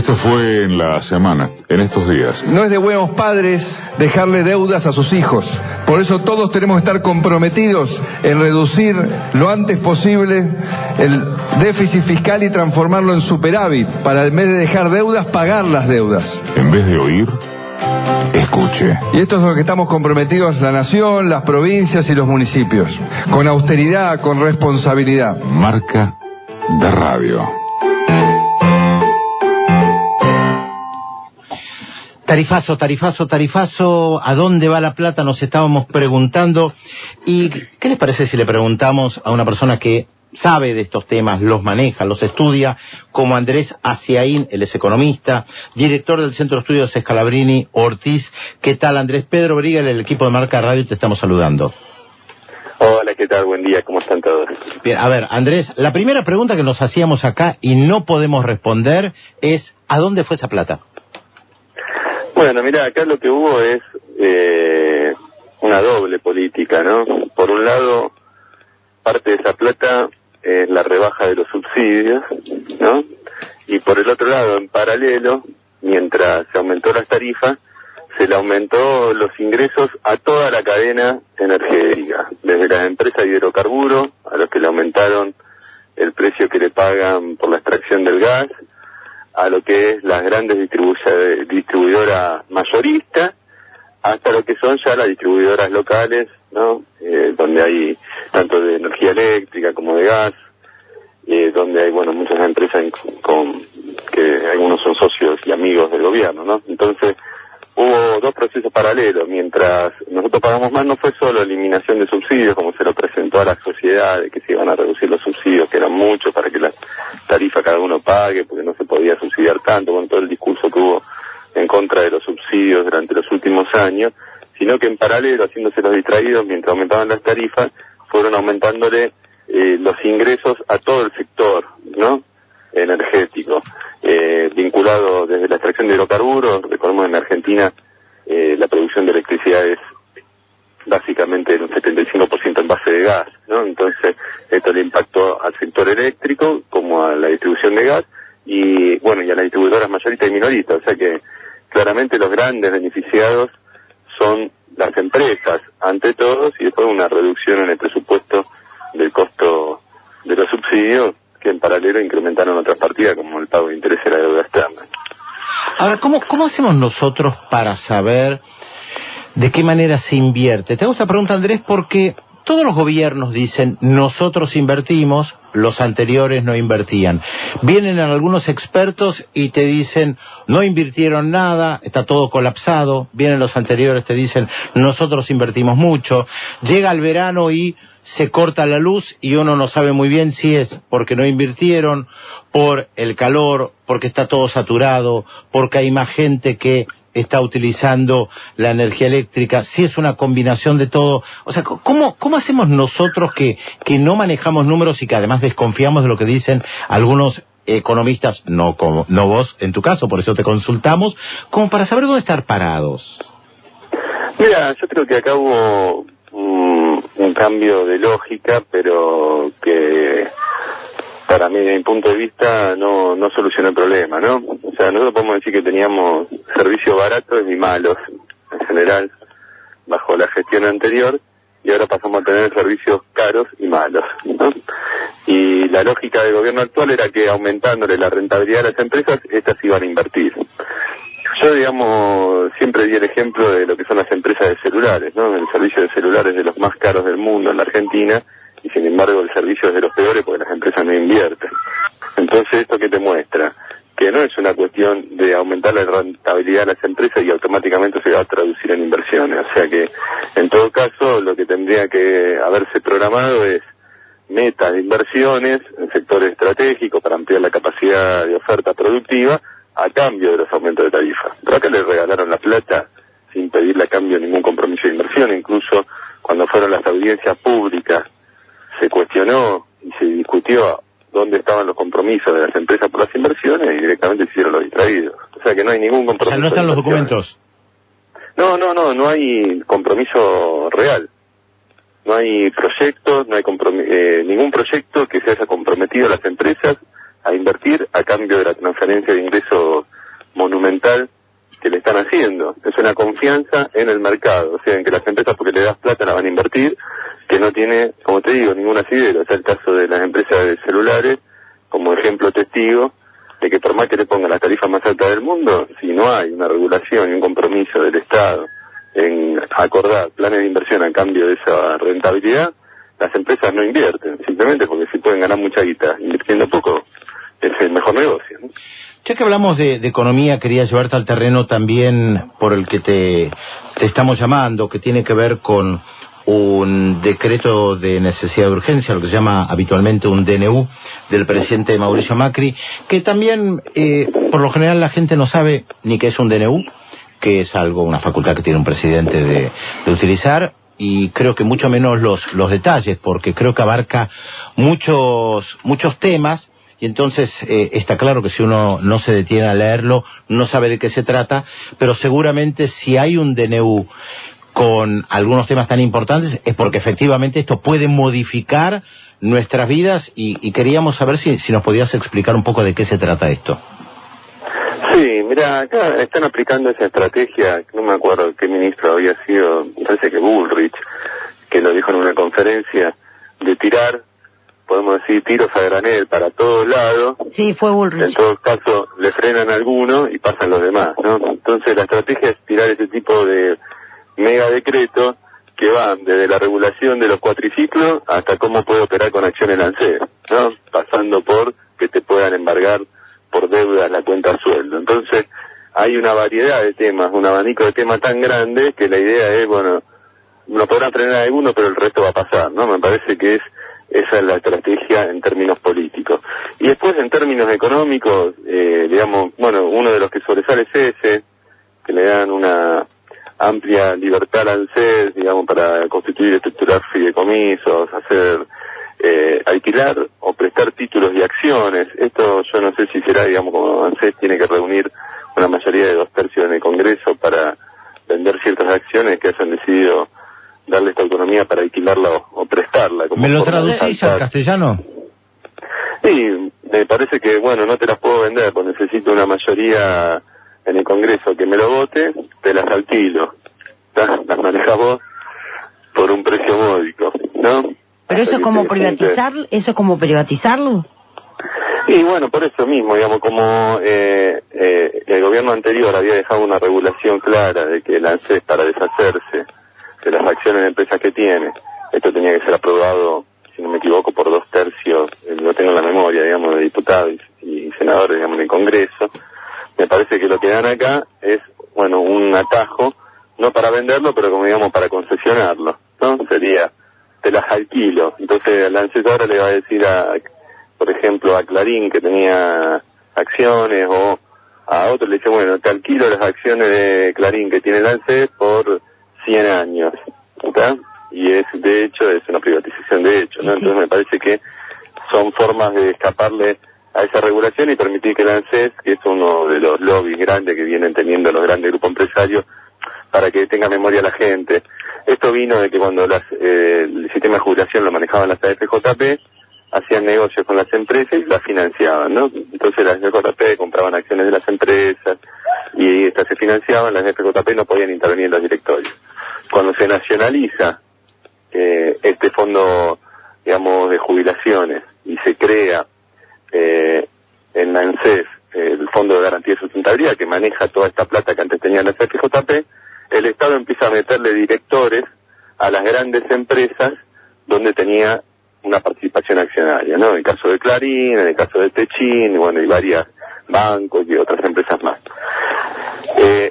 Esto fue en la semana, en estos días. No es de buenos padres dejarle deudas a sus hijos. Por eso todos tenemos que estar comprometidos en reducir lo antes posible el déficit fiscal y transformarlo en superávit, para en vez de dejar deudas, pagar las deudas. En vez de oír, escuche. Y esto es lo que estamos comprometidos la nación, las provincias y los municipios. Con austeridad, con responsabilidad. Marca de radio. Tarifazo, tarifazo, tarifazo, ¿a dónde va la plata? Nos estábamos preguntando. ¿Y qué les parece si le preguntamos a una persona que sabe de estos temas, los maneja, los estudia, como Andrés Aciaín? Él es economista, director del Centro de Estudios Scalabrini Ortiz. ¿Qué tal, Andrés? Pedro Brigal, el equipo de Marca Radio, te estamos saludando. Hola, ¿qué tal? Buen día, ¿cómo están todos? Bien, a ver, Andrés, la primera pregunta que nos hacíamos acá y no podemos responder es, ¿a dónde fue esa plata? Bueno, mira, acá lo que hubo es una doble política, ¿no? Por un lado, parte de esa plata es la rebaja de los subsidios, ¿no? Y por el otro lado, en paralelo, mientras se aumentó las tarifas, se le aumentó los ingresos a toda la cadena energética, desde las empresas de hidrocarburos, a los que le aumentaron el precio que le pagan por la extracción del gas, a lo que es las grandes distribuidoras mayoristas, hasta lo que son ya las distribuidoras locales, ¿no? Donde hay tanto de energía eléctrica como de gas, donde hay, bueno, muchas empresas que algunos son socios y amigos del gobierno, ¿no? Entonces, hubo dos procesos paralelos. Mientras nosotros pagamos más, no fue solo eliminación de subsidios, como se lo presentó a la sociedad, de que se iban a reducir los subsidios, que eran muchos, para que la tarifa cada uno pague, porque no se podía subsidiar tanto, con todo el discurso que hubo en contra de los subsidios durante los últimos años, sino que en paralelo, haciéndose los distraídos, mientras aumentaban las tarifas, fueron aumentándole los ingresos a todo el sector, ¿no?, energético, vinculado desde la extracción de hidrocarburos. Recordemos, en Argentina la producción de electricidad es básicamente un 75% en base de gas, ¿no? Entonces esto le impactó al sector eléctrico como a la distribución de gas y, bueno, y a las distribuidoras mayoristas y minoristas. O sea que claramente los grandes beneficiados son las empresas, ante todos, y después una reducción en el presupuesto del costo de los subsidios, que en paralelo incrementaron otras partidas como el pago de intereses de la deuda externa. Ahora, ¿cómo hacemos nosotros para saber de qué manera se invierte? Te hago esta pregunta, Andrés, porque todos los gobiernos dicen, nosotros invertimos, los anteriores no invertían. Vienen algunos expertos y te dicen, no invirtieron nada, está todo colapsado. Vienen los anteriores, te dicen, nosotros invertimos mucho. Llega el verano y se corta la luz y uno no sabe muy bien si es porque no invirtieron, por el calor, porque está todo saturado, porque hay más gente que está utilizando la energía eléctrica, si es una combinación de todo. O sea, ¿cómo hacemos nosotros que no manejamos números y que además desconfiamos de lo que dicen algunos economistas, no vos en tu caso, por eso te consultamos, como para saber dónde estar parados? Mira, yo creo que acá hubo un cambio de lógica, pero que para mí, desde mi punto de vista, no solucionó el problema, ¿no? O sea, nosotros podemos decir que teníamos servicios baratos y malos, en general, bajo la gestión anterior, y ahora pasamos a tener servicios caros y malos, ¿no? Y la lógica del gobierno actual era que, aumentándole la rentabilidad a las empresas, estas iban a invertir. Yo, digamos, siempre di el ejemplo de lo que son las empresas de celulares, ¿no? El servicio de celulares es de los más caros del mundo en la Argentina, y sin embargo el servicio es de los peores porque las empresas no invierten. Entonces, ¿esto qué te muestra? Que no es una cuestión de aumentar la rentabilidad de las empresas y automáticamente se va a traducir en inversiones. O sea que, en todo caso, lo que tendría que haberse programado es metas de inversiones en sectores estratégicos para ampliar la capacidad de oferta productiva a cambio de los aumentos de tarifa. Pero acá le regalaron la plata sin pedirle a cambio ningún compromiso de inversión. Incluso cuando fueron las audiencias públicas se cuestionó y se discutió dónde estaban los compromisos de las empresas por las inversiones y directamente se hicieron los distraídos. O sea que no hay ningún compromiso. O sea, no están los documentos. No hay compromiso real. No hay proyectos, no hay ningún proyecto que se haya comprometido a las empresas a invertir a cambio de la transferencia de ingresos digo ningún asidero. Es el caso de las empresas de celulares, como ejemplo testigo de que por más que le pongan la tarifa más alta del mundo, si no hay una regulación y un compromiso del Estado en acordar planes de inversión a cambio de esa rentabilidad, las empresas no invierten, simplemente porque si pueden ganar mucha guita invirtiendo poco, es el mejor negocio, ¿no? Ya que hablamos de economía, quería llevarte al terreno también por el que te estamos llamando, que tiene que ver con un decreto de necesidad de urgencia, lo que se llama habitualmente un DNU, del presidente Mauricio Macri, que también, por lo general, la gente no sabe ni qué es un DNU, que es una facultad que tiene un presidente de utilizar, y creo que mucho menos los detalles, porque creo que abarca muchos temas. Y entonces está claro que si uno no se detiene a leerlo, no sabe de qué se trata, pero seguramente si hay un DNU con algunos temas tan importantes es porque efectivamente esto puede modificar nuestras vidas y queríamos saber si nos podías explicar un poco de qué se trata esto. Sí, mira, acá están aplicando esa estrategia, no me acuerdo qué ministro había sido, parece que Bullrich, que lo dijo en una conferencia, de tirar, podemos decir, tiros a granel para todos lados. Sí, fue Bullrich. En todo caso, le frenan a algunos y pasan los demás, ¿no? Entonces la estrategia es tirar ese tipo de mega decretos que van desde la regulación de los cuatriciclos hasta cómo puede operar con acciones ANSES, ¿no? Pasando por que te puedan embargar por deuda la cuenta a sueldo. Entonces hay una variedad de temas, un abanico de temas tan grande que la idea es, bueno, no podrán frenar a algunos, pero el resto va a pasar, ¿no? Me parece que esa es la estrategia en términos políticos. Y después en términos económicos, digamos, bueno, uno de los que sobresale es ese, que le dan una amplia libertad al ANSES, digamos, para constituir, estructurar fideicomisos, alquilar o prestar títulos y acciones. Esto yo no sé si será, digamos, como ANSES tiene que reunir una mayoría de 2/3 en el Congreso para vender ciertas acciones que hayan decidido darle esta autonomía para alquilarla o prestarla. ¿Me lo traducís al castellano? Sí, me parece que, bueno, no te las puedo vender, porque necesito una mayoría en el Congreso que me lo vote, te las alquilo. Las manejas vos por un precio módico, ¿no? Pero eso es como privatizarlo, Y bueno, por eso mismo, digamos, como el gobierno anterior había dejado una regulación clara de que el ANSES, para deshacerse de las acciones de empresas que tiene, esto tenía que ser aprobado, si no me equivoco, por 2/3, no tengo la memoria, digamos, de diputados y senadores, digamos, en el Congreso. Me parece que lo que dan acá es, bueno, un atajo, no para venderlo, pero como digamos para concesionarlo, ¿no? Sería, te las alquilo. Entonces el ANSES ahora le va a decir por ejemplo, a Clarín, que tenía acciones, o a otro le dice, bueno, te alquilo las acciones de Clarín que tiene el ANSES por 100 años, ¿está? Y de hecho, es una privatización de hecho, ¿no? Sí. Entonces me parece que son formas de escaparle a esa regulación y permitir que el ANSES, que es uno de los lobbies grandes que vienen teniendo los grandes grupos empresarios, para que tenga memoria la gente. Esto vino de que cuando el sistema de jubilación lo manejaban las AFJP, hacían negocios con las empresas y las financiaban, ¿no? Entonces las AFJP compraban acciones de las empresas y estas se financiaban, las AFJP no podían intervenir en los directorios. Cuando se nacionaliza este fondo, digamos, de jubilaciones y se crea en la ANSES el Fondo de Garantía de Sustentabilidad, que maneja toda esta plata que antes tenían las FJP, el Estado empieza a meterle directores a las grandes empresas donde tenía una participación accionaria, ¿no? En el caso de Clarín, en el caso de Techin, bueno, y varios bancos y otras empresas más.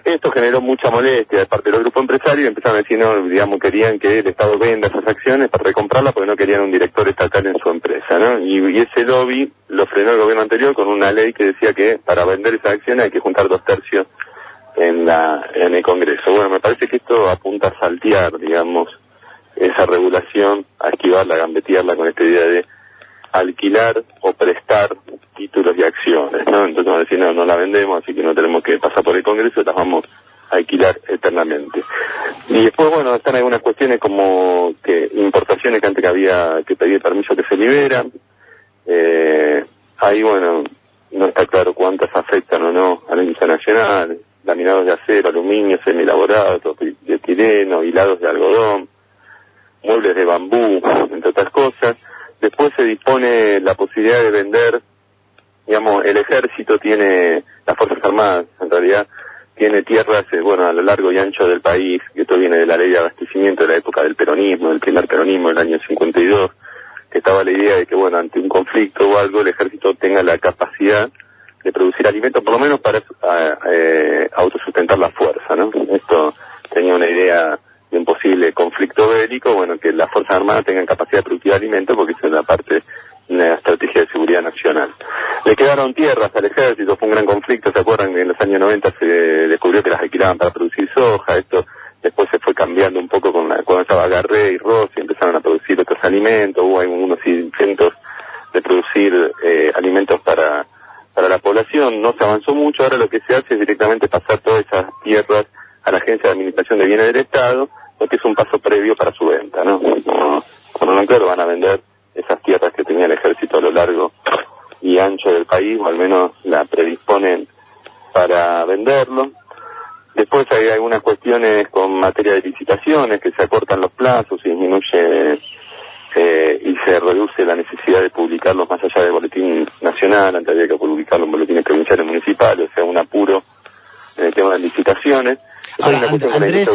Esto generó mucha molestia de parte de los grupos empresarios y empezaron a decir, no, digamos, querían que el Estado venda esas acciones para recomprarlas porque no querían un director estatal en su empresa, ¿no? Y ese lobby lo frenó el gobierno anterior con una ley que decía que para vender esas acciones hay que juntar 2/3 en el Congreso. Bueno, me parece que esto apunta a saltear, digamos, esa regulación, a esquivarla, a gambetearla con esta idea de alquilar o prestar títulos y acciones, ¿no? Entonces vamos a decir, no la vendemos, así que no tenemos que pasar por el Congreso, las vamos a alquilar eternamente. Y después, bueno, están algunas cuestiones como que importaciones que antes había que pedir permiso que se liberan. Ahí, bueno, no está claro cuántas afectan o no a la industria nacional, laminados de acero, aluminio, semielaborados, de etileno, hilados de algodón. muebles de bambú, entre otras cosas. Después se dispone la posibilidad de vender, digamos, el ejército tiene, las Fuerzas Armadas, en realidad, tiene tierras, bueno, a lo largo y ancho del país, que esto viene de la ley de abastecimiento de la época del peronismo, del primer peronismo del año 52, que estaba la idea de que, bueno, ante un conflicto o algo, el ejército tenga la capacidad de producir alimentos, por lo menos para autosustentar la fuerza, ¿no? Esto tenía una idea de un posible conflicto bélico, bueno, que las Fuerzas Armadas tengan capacidad de producir alimentos, porque eso es una parte de una estrategia de seguridad nacional. Le quedaron tierras al ejército, fue un gran conflicto, ¿se acuerdan? Que en los años 90 se descubrió que las alquilaban para producir soja, esto después se fue cambiando un poco cuando estaba Garré y Rossi, empezaron a producir otros alimentos, hubo unos intentos de producir alimentos para la población, no se avanzó mucho, ahora lo que se hace es directamente pasar todas esas tierras a la Agencia de Administración de Bienes del Estado, lo que es un paso previo para su venta, ¿no? Como claro, van a vender esas tierras que tenía el ejército a lo largo y ancho del país, o al menos la predisponen para venderlo. Después hay algunas cuestiones con materia de licitaciones, que se acortan los plazos y disminuye y se reduce la necesidad de publicarlos más allá del boletín nacional, antes había que publicarlo en boletines provinciales municipales, o sea, un apuro en el tema de licitaciones. Ahora, Andrés,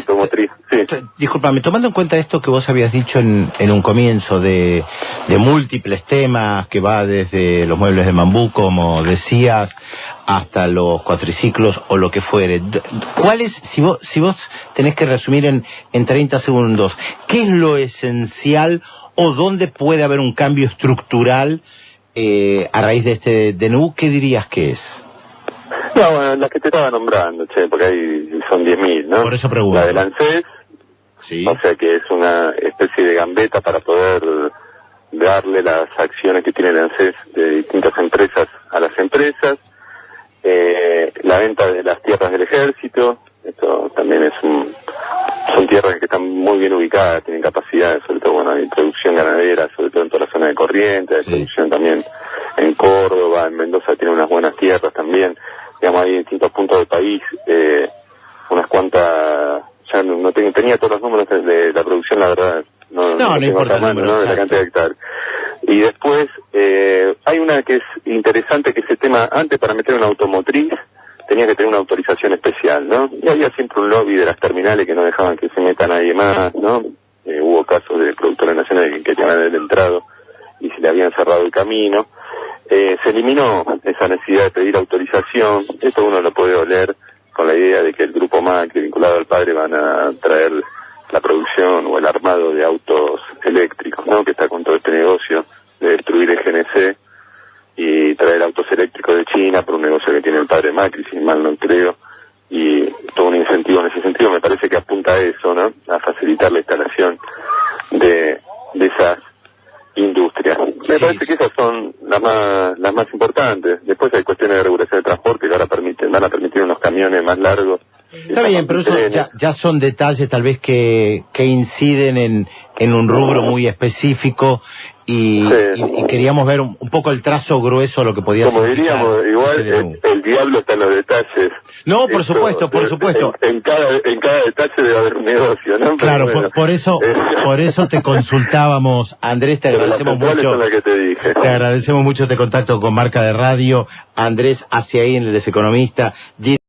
sí. Discúlpame, tomando en cuenta esto que vos habías dicho en un comienzo de múltiples temas, que va desde los muebles de bambú, como decías, hasta los cuatriciclos o lo que fuere, ¿cuál es, si vos tenés que resumir en 30 segundos, qué es lo esencial o dónde puede haber un cambio estructural a raíz de este DNU? ¿Qué dirías que es? No, bueno, las que te estaba nombrando, porque ahí son 10.000, ¿no? Por eso pregunto. La del ANSES, sí. O sea que es una especie de gambeta para poder darle las acciones que tiene el ANSES de distintas empresas a las empresas. La venta de las tierras del ejército, esto también son tierras que están muy bien ubicadas, tienen capacidad, sobre todo, bueno, hay producción ganadera, sobre todo en toda la zona de Corrientes, hay producción también en Córdoba, en Mendoza tiene unas buenas tierras también. Digamos, hay distintos puntos del país, unas cuantas, ya no tenía todos los números de la producción, la verdad, no importa el número, ¿no? De la cantidad de hectáreas. Y después, hay una que es interesante, que ese tema, antes para meter una automotriz, tenía que tener una autorización especial, ¿no? Y había siempre un lobby de las terminales que no dejaban que se meta nadie más, ¿no? Hubo casos de productores nacionales que querían haber entrado y se le habían cerrado el camino. Se eliminó esa necesidad de pedir autorización. Esto uno lo puede oler con la idea de que el grupo Macri, vinculado al padre, van a traer la producción o el armado de autos eléctricos, ¿no? Que está con todo este negocio de destruir el GNC y traer autos eléctricos de China por un negocio que tiene el padre Macri, si mal no creo, y todo un incentivo en ese sentido. Me parece que apunta a eso, ¿no? A facilitar la instalación de esas industrias. Me parece que esas son las más importantes. Después hay cuestiones de regulación de transporte que ahora van a permitir unos camiones más largos. Está bien, pero eso ya son detalles tal vez que inciden en un rubro muy específico y queríamos ver un poco el trazo grueso de lo que podía ser. Como diríamos, igual el diablo está en los detalles. No, por supuesto. En cada detalle debe haber un negocio, ¿no? Claro, bueno, por eso te consultábamos, Andrés, te agradecemos mucho. Te agradecemos mucho este contacto con Marca de Radio. Andrés Hacia ahí en el Deseconomista.